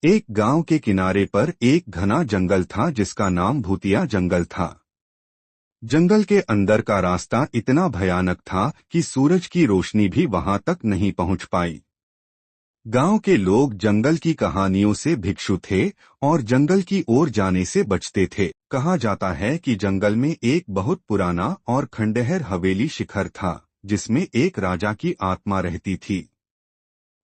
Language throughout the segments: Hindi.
एक गांव के किनारे पर एक घना जंगल था जिसका नाम भूतिया जंगल था। जंगल के अंदर का रास्ता इतना भयानक था कि सूरज की रोशनी भी वहां तक नहीं पहुंच पाई। गांव के लोग जंगल की कहानियों से भिक्षु थे और जंगल की ओर जाने से बचते थे। कहा जाता है कि जंगल में एक बहुत पुराना और खंडहर हवेली शिखर था जिसमें एक राजा की आत्मा रहती थी।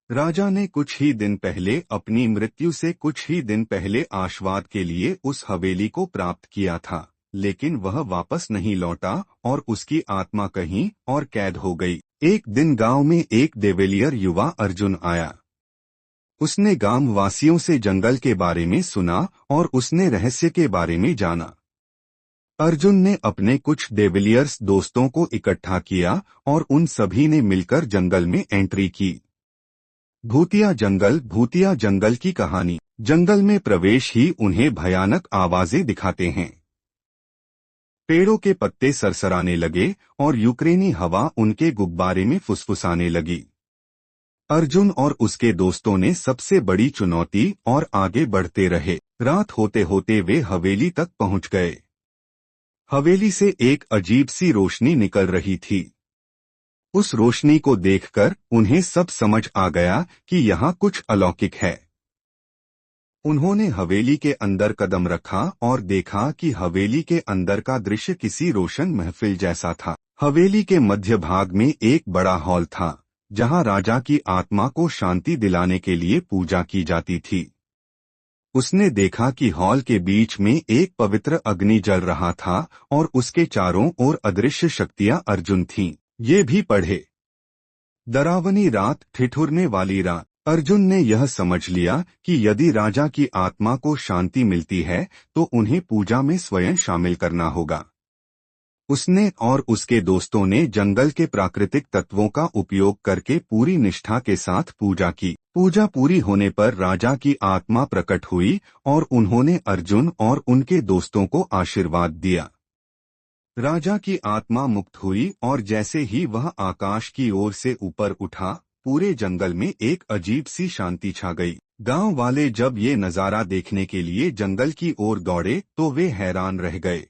राजा ने कुछ ही दिन पहले अपनी मृत्यु से कुछ ही दिन पहले आशीर्वाद के लिए उस हवेली को प्राप्त किया था, लेकिन वह वापस नहीं लौटा और उसकी आत्मा कहीं और कैद हो गई। एक दिन गांव में एक देवेलियर युवा अर्जुन आया। उसने गांव वासियों से जंगल के बारे में सुना और उसने रहस्य के बारे में जाना। अर्जुन ने अपने कुछ देवेलियर्स दोस्तों को इकट्ठा किया और उन सभी ने मिलकर जंगल में एंट्री की। भूतिया जंगल की कहानी। जंगल में प्रवेश ही उन्हें भयानक आवाजें दिखाते हैं। पेड़ों के पत्ते सरसराने लगे और यूक्रेनी हवा उनके गुब्बारे में फुसफुसाने लगी। अर्जुन और उसके दोस्तों ने सबसे बड़ी चुनौती और आगे बढ़ते रहे। रात होते होते वे हवेली तक पहुंच गए। हवेली से एक अजीब सी रोशनी निकल रही थी। उस रोशनी को देखकर उन्हें सब समझ आ गया कि यहाँ कुछ अलौकिक है। उन्होंने हवेली के अंदर कदम रखा और देखा कि हवेली के अंदर का दृश्य किसी रोशन महफिल जैसा था। हवेली के मध्य भाग में एक बड़ा हॉल था जहाँ राजा की आत्मा को शांति दिलाने के लिए पूजा की जाती थी। उसने देखा कि हॉल के बीच में एक पवित्र अग्नि जल रहा था और उसके चारों ओर अदृश्य शक्तियां अर्जुन थीं। ये भी पढ़े। डरावनी रात, ठिठुरने वाली रात। अर्जुन ने यह समझ लिया कि यदि राजा की आत्मा को शांति मिलती है तो उन्हें पूजा में स्वयं शामिल करना होगा। उसने और उसके दोस्तों ने जंगल के प्राकृतिक तत्वों का उपयोग करके पूरी निष्ठा के साथ पूजा की। पूजा पूरी होने पर राजा की आत्मा प्रकट हुई और उन्होंने अर्जुन और उनके दोस्तों को आशीर्वाद दिया। राजा की आत्मा मुक्त हुई और जैसे ही वह आकाश की ओर से ऊपर उठा, पूरे जंगल में एक अजीब सी शांति छा गई। गांव वाले जब ये नजारा देखने के लिए जंगल की ओर दौड़े तो वे हैरान रह गए।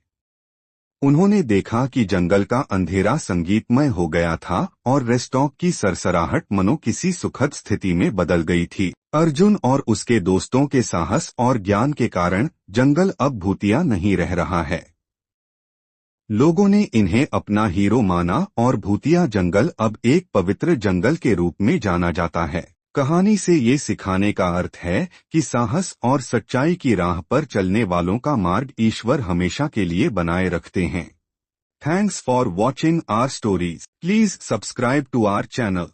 उन्होंने देखा कि जंगल का अंधेरा संगीतमय हो गया था और रेस्टॉक की सरसराहट मनो किसी सुखद स्थिति में बदल गई थी। अर्जुन और उसके दोस्तों के साहस और ज्ञान के कारण जंगल अब भूतिया नहीं रह रहा है। लोगों ने इन्हें अपना हीरो माना और भूतिया जंगल अब एक पवित्र जंगल के रूप में जाना जाता है। कहानी से ये सिखाने का अर्थ है कि साहस और सच्चाई की राह पर चलने वालों का मार्ग ईश्वर हमेशा के लिए बनाए रखते हैं। Thanks for watching our stories. Please subscribe to our channel.